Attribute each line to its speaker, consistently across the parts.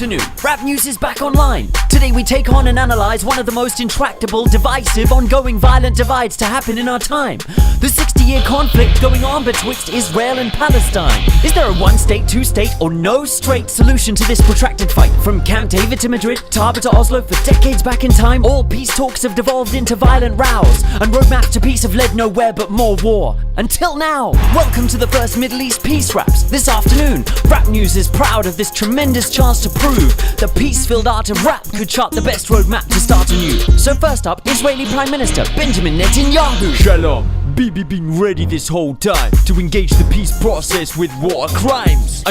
Speaker 1: afternoon. Rap News is back online. Today we take on and analyze one of the most intractable, divisive, ongoing violent divides to happen in our time. The 60-year conflict going on betwixt Israel and Palestine. Is there a one-state, two-state, or no straight solution to this protracted fight? From Camp David to Madrid, Taba to Oslo, for decades back in time, all peace talks have devolved into violent rows, and roadmaps to peace have led nowhere but more war. Until now. Welcome to the first Middle East Peace Raps. This afternoon, Rap News is proud of this tremendous chance to prove the peace-filled art of rap could chart the best roadmap to start anew. So first up, Israeli Prime Minister Benjamin Netanyahu.
Speaker 2: Shalom. Bibi been ready this whole time to engage the peace process with raw rhymes.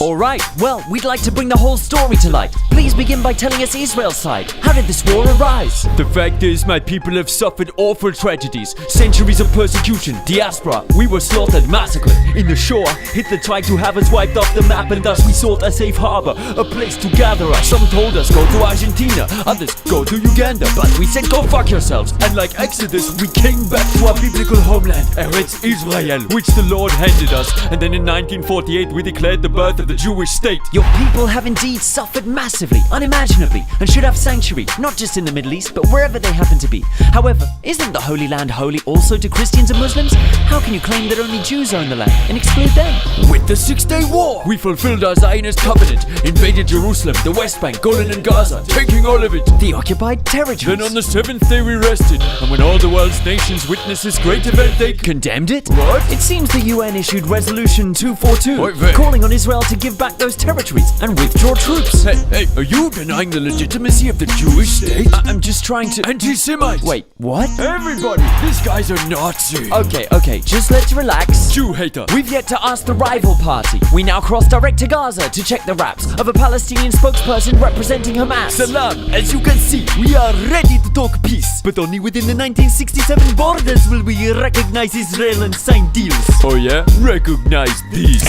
Speaker 1: Alright, well, we'd like to bring the whole story to light. Please begin by telling us Israel's side. How did this war arise?
Speaker 2: The fact is, my people have suffered awful tragedies, centuries of persecution, diaspora. We were slaughtered, massacred. In the Shoah, Hitler tried to have us wiped off the map, and thus we sought a safe harbor, a place to gather us. Some told us go to Argentina, others go to Uganda, but we said go fuck yourselves. And like Exodus, we came back to our biblical homeland, Eretz Israel, which the Lord handed us. And then in 1948 we declared the birth of the Jewish state.
Speaker 1: Your people have indeed suffered massively, unimaginably, and should have sanctuary, not just in the Middle East, but wherever they happen to be. However, isn't the Holy Land holy also to Christians and Muslims? How can you claim that only Jews own the land and exclude them?
Speaker 2: With the Six-Day War, we fulfilled our Zionist covenant, invaded Jerusalem, the West Bank, Golan and Gaza, taking all of it.
Speaker 1: The occupied territories.
Speaker 2: Then on the seventh day we rested, and when all the world's nations witnessed this great event, they
Speaker 1: condemned it?
Speaker 2: What?
Speaker 1: It seems the UN issued Resolution 242, calling on Israel to give back those territories and withdraw troops.
Speaker 2: Hey, are you denying the legitimacy of the Jewish state?
Speaker 1: I'm just trying to...
Speaker 2: Anti-Semite!
Speaker 1: Wait, what?
Speaker 2: Everybody, this guy's a Nazi!
Speaker 1: Okay, just let's relax.
Speaker 2: Jew hater!
Speaker 1: We've yet to ask the rival party. We now cross direct to Gaza to check the raps of a Palestinian spokesperson representing Hamas.
Speaker 2: Salam! As you can see, we are ready to talk peace, but only within the 1967 borders will we recognize Israel and sign deals. Oh yeah? Recognize these.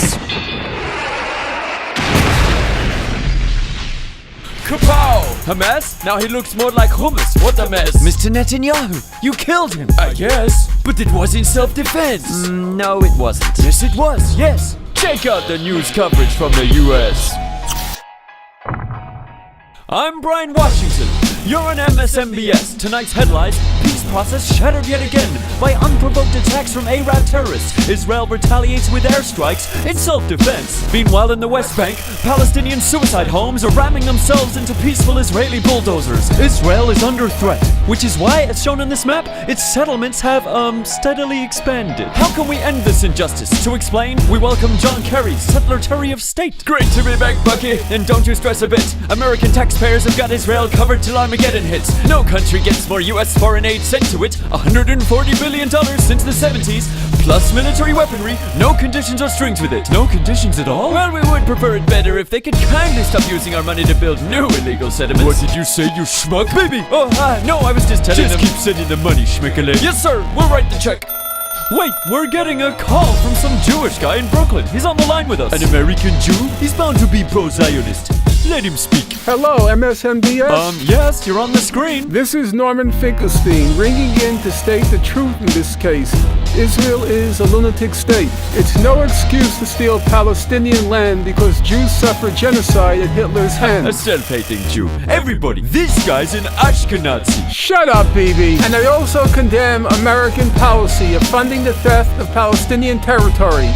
Speaker 2: Kapow! Hamas? Now he looks more like hummus. What a mess.
Speaker 1: Mr. Netanyahu, you killed him.
Speaker 2: I guess. But it was in self-defense.
Speaker 1: No, it wasn't.
Speaker 2: Yes, it was. Yes. Check out the news coverage from the US. I'm Brian Washington. You're on MSNBS. Tonight's headlines: peace process shattered yet again by unprovoked attacks from Arab terrorists. Israel retaliates with airstrikes in self-defense. Meanwhile, in the West Bank, Palestinian suicide homes are ramming themselves into peaceful Israeli bulldozers. Israel is under threat, which is why, as shown on this map, its settlements have, steadily expanded. How can we end this injustice? To explain, we welcome John Kerry, Secretary of State. Great to be back, Bucky. And don't you stress a bit. American taxpayers have got Israel covered till Armageddon hits. No country gets more US foreign aid sent to it. $140 billion since the 70s, plus military weaponry. No conditions or strings with it. No conditions at all? Well, we would prefer it better if they could kindly stop using our money to build new illegal settlements. What did you say, you schmuck? Baby! Oh, no, I was just telling them. Just keep sending the money, schmickele. Yes, sir, we'll write the check. Wait, we're getting a call from some Jewish guy in Brooklyn. He's on the line with us. An American Jew? He's bound to be pro-Zionist. Let him speak.
Speaker 3: Hello, MSNBS?
Speaker 2: Yes, you're on the screen.
Speaker 3: This is Norman Finkelstein, ringing in to state the truth in this case. Israel is a lunatic state. It's no excuse to steal Palestinian land because Jews suffered genocide at Hitler's hands.
Speaker 2: A self-hating Jew. Everybody, this guy's an Ashkenazi.
Speaker 3: Shut up, BB. And I also condemn American policy of funding the theft of Palestinian territory.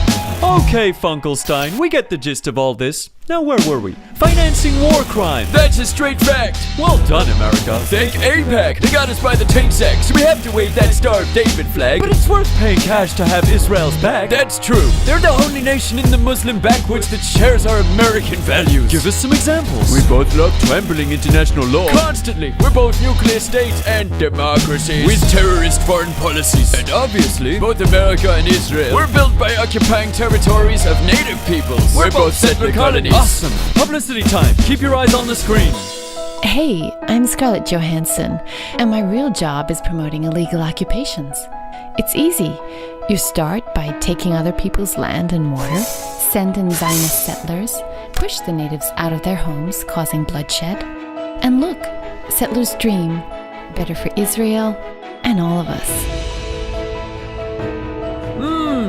Speaker 2: Okay, Finkelstein, we get the gist of all this. Now where were we? Financing war crime. That's a straight fact. Well done, America. Thank AIPAC. They got us by the taint sack, so we have to wave that Star of David flag. But it's worth paying cash to have Israel's back. That's true. They're the only nation in the Muslim backwoods that shares our American values. Give us some examples. We both love trampling international law. Constantly. We're both nuclear states and democracies with terrorist foreign policies. And obviously, both America and Israel were built by occupying territories of native peoples. We're both settler colonies. Awesome. Publicity time. Keep your eyes on the screen.
Speaker 4: Hey, I'm Scarlett Johansson, and my real job is promoting illegal occupations. It's easy. You start by taking other people's land and water, send in Zionist settlers, push the natives out of their homes, causing bloodshed. And look, settlers' dream, better for Israel and all of us.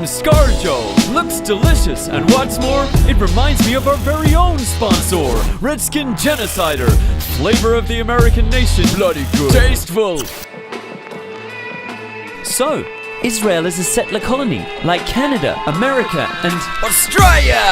Speaker 2: escargot. Looks delicious, and what's more, it reminds me of our very own sponsor, Redskin Genocider. Flavor of the American nation. Bloody good. Tasteful.
Speaker 1: So, Israel is a settler colony, like Canada, America, and
Speaker 2: Australia!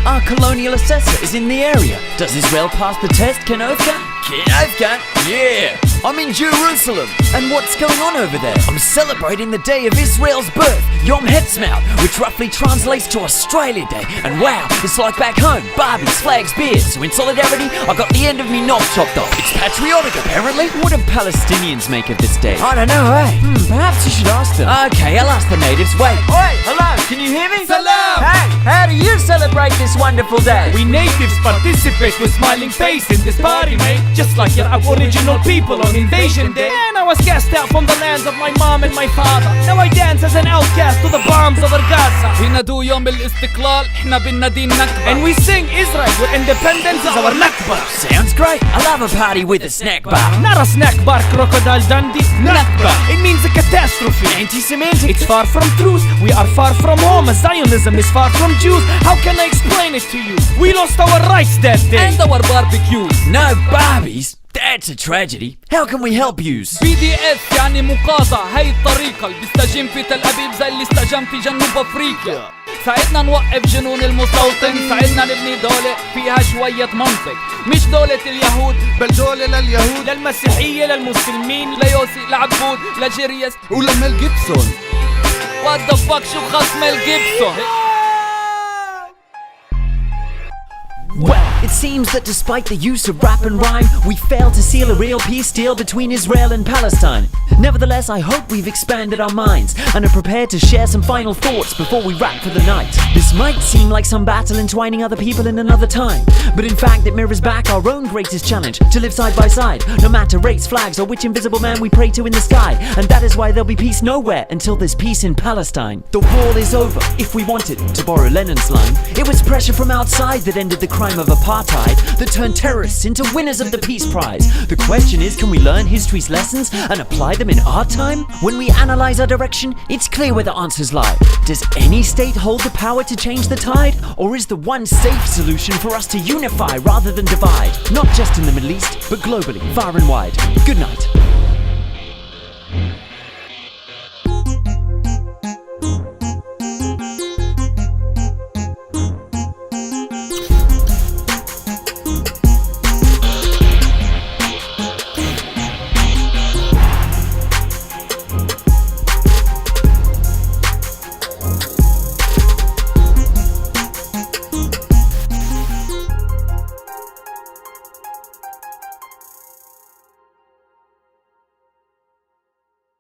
Speaker 1: our colonial assessor is in the area. Does Israel pass the test, Kenovka?
Speaker 2: Kenovka? Yeah! I'm in Jerusalem.
Speaker 1: And what's going on over there?
Speaker 2: I'm celebrating the day of Israel's birth, Yom Hetzmaut, which roughly translates to Australia Day. And wow, it's like back home, Barbies, flags, beers. So in solidarity, I got the end of me knob chopped off. It's patriotic, apparently.
Speaker 1: What do Palestinians make of this day?
Speaker 2: I don't know, eh?
Speaker 1: Perhaps you should ask them.
Speaker 2: Okay, I'll ask the natives. Wait.
Speaker 1: Oi, hello, can you hear me?
Speaker 2: Salam!
Speaker 1: Hey, how do you celebrate this wonderful day?
Speaker 5: We natives participate with smiling face in this party, mate. Just like your aboriginal people on Invasion Day. And I was cast out from the lands of my mom and my father. Now I dance as an outcast to the bombs over Gaza.
Speaker 6: بينادوا يوم الاستقلال احنا بننادي النكبة.
Speaker 5: And we sing Israel where independence is our nakba.
Speaker 2: Sounds great. I love a party with a snack bar.
Speaker 5: Not a snack bar, Crocodile Dundee. Nakba. It means a catastrophe.
Speaker 2: Anti-Semitic.
Speaker 5: It's far from truth. We are far from home. Zionism is far from Jews. How can I explain it to you? We lost our rights that day.
Speaker 6: And our barbecues.
Speaker 2: No Barbies? That's a tragedy. How can we help yous?
Speaker 6: PDF يعني مقاطعة. هاي الطريقة اللي بيستجم في تل أبيب زي اللي استجم في جنوب أفريقيا. ساعدنا نوقف جنون المستوطن. ساعدنا نبني دولة فيها شوية منطق. مش دولة اليهود بل دولة لليهود
Speaker 5: للمسيحية للمسلمين
Speaker 6: ليوسي لعبود لجيريس
Speaker 7: ولميل جيبسون.
Speaker 6: What the fuck شو خص ميل جيبسون.
Speaker 1: Well, it seems that despite the use of rap and rhyme, we failed to seal a real peace deal between Israel and Palestine. Nevertheless, I hope we've expanded our minds and are prepared to share some final thoughts before we wrap for the night. This might seem like some battle entwining other people in another time, but in fact it mirrors back our own greatest challenge, to live side by side, no matter race, flags, or which invisible man we pray to in the sky. And that is why there'll be peace nowhere until there's peace in Palestine. The wall is over, if we wanted, to borrow Lenin's line. It was pressure from outside that ended the crime of apartheid, that turned terrorists into winners of the Peace Prize. The question is, can we learn history's lessons and apply them in our time? When we analyze our direction, it's clear where the answers lie. Does any state hold the power to change the tide? Or is the one safe solution for us to unify rather than divide? Not just in the Middle East, but globally, far and wide. Good night.